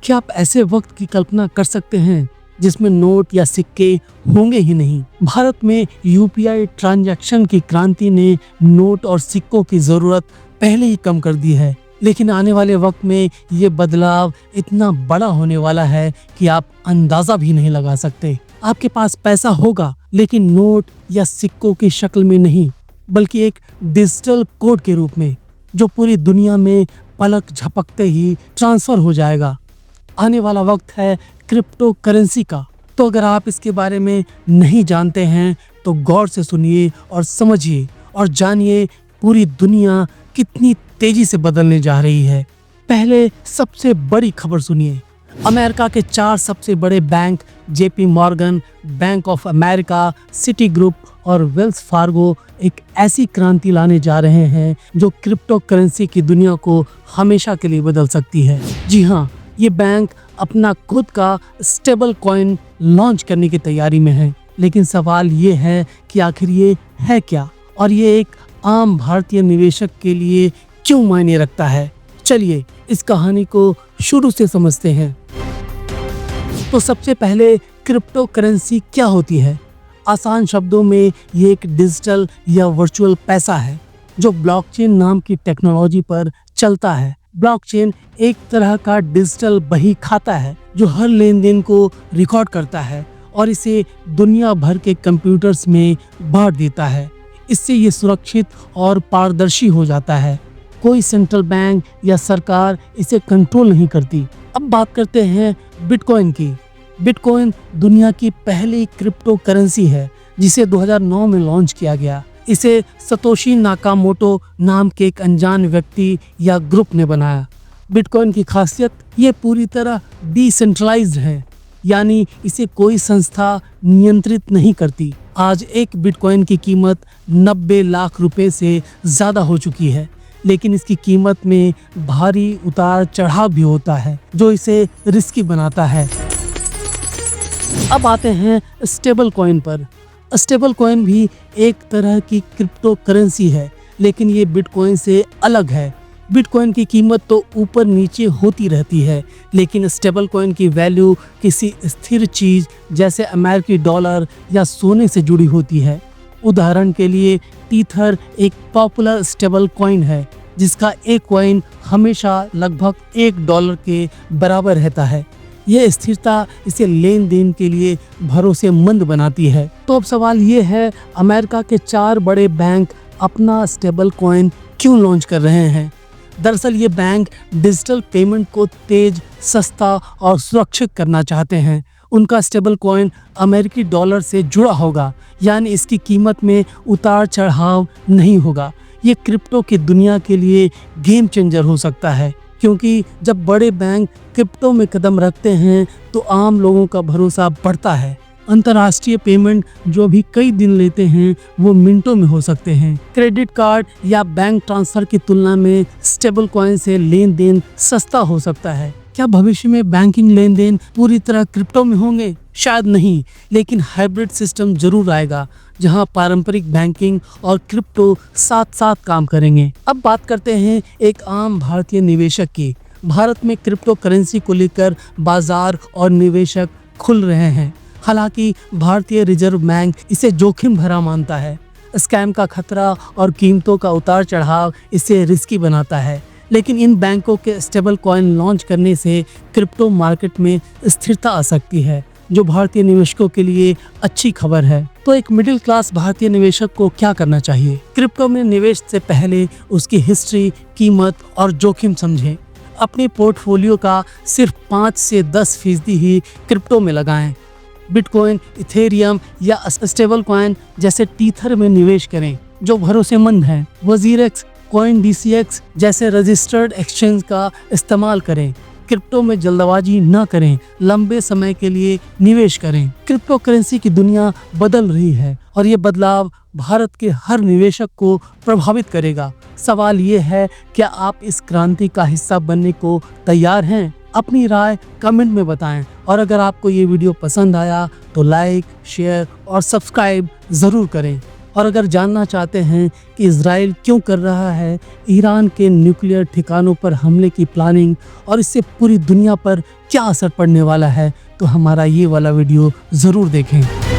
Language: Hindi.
क्या आप ऐसे वक्त की कल्पना कर सकते हैं जिसमें नोट या सिक्के होंगे ही नहीं? भारत में यूपीआई ट्रांजैक्शन की क्रांति ने नोट और सिक्कों की जरूरत पहले ही कम कर दी है, लेकिन आने वाले वक्त में ये बदलाव इतना बड़ा होने वाला है कि आप अंदाजा भी नहीं लगा सकते। आपके पास पैसा होगा, लेकिन नोट या सिक्कों की शक्ल में नहीं, बल्कि एक डिजिटल कोड के रूप में, जो पूरी दुनिया में पलक झपकते ही ट्रांसफर हो जाएगा। आने वाला वक्त है क्रिप्टो करेंसी का। तो अगर आप इसके बारे में नहीं जानते हैं तो गौर से सुनिए और समझिए और जानिए पूरी दुनिया कितनी तेजी से बदलने जा रही है। पहले सबसे बड़ी खबर सुनिए। अमेरिका के 4 सबसे बड़े bank JP Morgan, bank of America, city group और वेल्स फार्गो एक ऐसी क्रांति लाने जा रहे हैं जो क्रिप्टो करेंसी की दुनिया को हमेशा के लिए बदल सकती है। जी हाँ, ये बैंक अपना खुद का स्टेबल कॉइन लॉन्च करने की तैयारी में है। लेकिन सवाल ये है कि आखिर ये है क्या, और ये एक आम भारतीय निवेशक के लिए क्यों मायने रखता है। चलिए इस कहानी को शुरू से समझते हैं। तो सबसे पहले क्रिप्टो करेंसी क्या होती है? आसान शब्दों में ये एक डिजिटल या वर्चुअल पैसा है जो ब्लॉकचेन नाम की टेक्नोलॉजी पर चलता है। ब्लॉकचेन एक तरह का डिजिटल बही खाता है जो हर लेन देन को रिकॉर्ड करता है और इसे दुनिया भर के कंप्यूटर्स में बांट देता है। इससे ये सुरक्षित और पारदर्शी हो जाता है। कोई सेंट्रल बैंक या सरकार इसे कंट्रोल नहीं करती। अब बात करते हैं बिटकॉइन की। बिटकॉइन दुनिया की पहली क्रिप्टो करेंसी है जिसे 2009 में लॉन्च किया गया। इसे सतोशी नाकामोटो नाम के एक अनजान व्यक्ति या ग्रुप ने बनाया। बिटकॉइन की खासियत ये पूरी तरह डिसेंट्रलाइज्ड है, यानी इसे कोई संस्था नियंत्रित नहीं करती। आज एक बिटकॉइन की कीमत 90 लाख रुपए से ज़्यादा हो चुकी है, लेकिन इसकी कीमत में भारी उतार चढ़ाव भी होता है जो इसे रिस्की बनाता है। अब आते हैं स्टेबल कॉइन पर। स्टेबल कॉइन भी एक तरह की क्रिप्टो करेंसी है, लेकिन ये बिटकॉइन से अलग है। बिटकॉइन की कीमत तो ऊपर नीचे होती रहती है, लेकिन स्टेबल कॉइन की वैल्यू किसी स्थिर चीज़ जैसे अमेरिकी डॉलर या सोने से जुड़ी होती है। उदाहरण के लिए टीथर एक पॉपुलर स्टेबल कॉइन है जिसका एक कॉइन हमेशा लगभग $1 के बराबर रहता है। यह स्थिरता इसे लेन देन के लिए भरोसेमंद बनाती है। तो अब सवाल ये है, अमेरिका के 4 बड़े बैंक अपना स्टेबल कॉइन क्यों लॉन्च कर रहे हैं? दरअसल ये बैंक डिजिटल पेमेंट को तेज, सस्ता और सुरक्षित करना चाहते हैं। उनका स्टेबल कॉइन अमेरिकी डॉलर से जुड़ा होगा, यानी इसकी कीमत में उतार चढ़ाव नहीं होगा। ये क्रिप्टो की दुनिया के लिए गेम चेंजर हो सकता है, क्योंकि जब बड़े बैंक क्रिप्टो में कदम रखते हैं तो आम लोगों का भरोसा बढ़ता है। अंतर्राष्ट्रीय पेमेंट जो भी कई दिन लेते हैं वो मिनटों में हो सकते हैं। क्रेडिट कार्ड या बैंक ट्रांसफर की तुलना में स्टेबल कॉइन से लेन देन सस्ता हो सकता है। क्या भविष्य में बैंकिंग लेन देन पूरी तरह क्रिप्टो में होंगे? शायद नहीं, लेकिन हाइब्रिड सिस्टम जरूर आएगा जहां पारंपरिक बैंकिंग और क्रिप्टो साथ साथ काम करेंगे। अब बात करते हैं एक आम भारतीय निवेशक की। भारत में क्रिप्टो करेंसी को लेकर बाजार और निवेशक खुल रहे हैं। हालांकि भारतीय रिजर्व बैंक इसे जोखिम भरा मानता है। स्कैम का खतरा और कीमतों का उतार चढ़ाव इसे रिस्की बनाता है। लेकिन इन बैंकों के स्टेबल कॉइन लॉन्च करने से क्रिप्टो मार्केट में स्थिरता आ सकती है, जो भारतीय निवेशकों के लिए अच्छी खबर है। तो एक मिडिल क्लास भारतीय निवेशक को क्या करना चाहिए? क्रिप्टो में निवेश से पहले उसकी हिस्ट्री, कीमत और जोखिम समझें। अपने पोर्टफोलियो का सिर्फ 5 से 10% ही क्रिप्टो में लगाएं। बिटकॉइन, इथेरियम या स्टेबल कॉइन जैसे टीथर में निवेश करें जो भरोसेमंद हैं। वजीरेक्स, कॉइन DCX जैसे रजिस्टर्ड एक्सचेंज का इस्तेमाल करें। क्रिप्टो में जल्दबाजी न करें, लंबे समय के लिए निवेश करें। क्रिप्टो करेंसी की दुनिया बदल रही है और ये बदलाव भारत के हर निवेशक को प्रभावित करेगा। सवाल ये है, क्या आप इस क्रांति का हिस्सा बनने को तैयार हैं? अपनी राय कमेंट में बताएं और अगर आपको ये वीडियो पसंद आया तो लाइक, शेयर और सब्सक्राइब ज़रूर करें। और अगर जानना चाहते हैं कि इजराइल क्यों कर रहा है ईरान के न्यूक्लियर ठिकानों पर हमले की प्लानिंग और इससे पूरी दुनिया पर क्या असर पड़ने वाला है, तो हमारा ये वाला वीडियो ज़रूर देखें।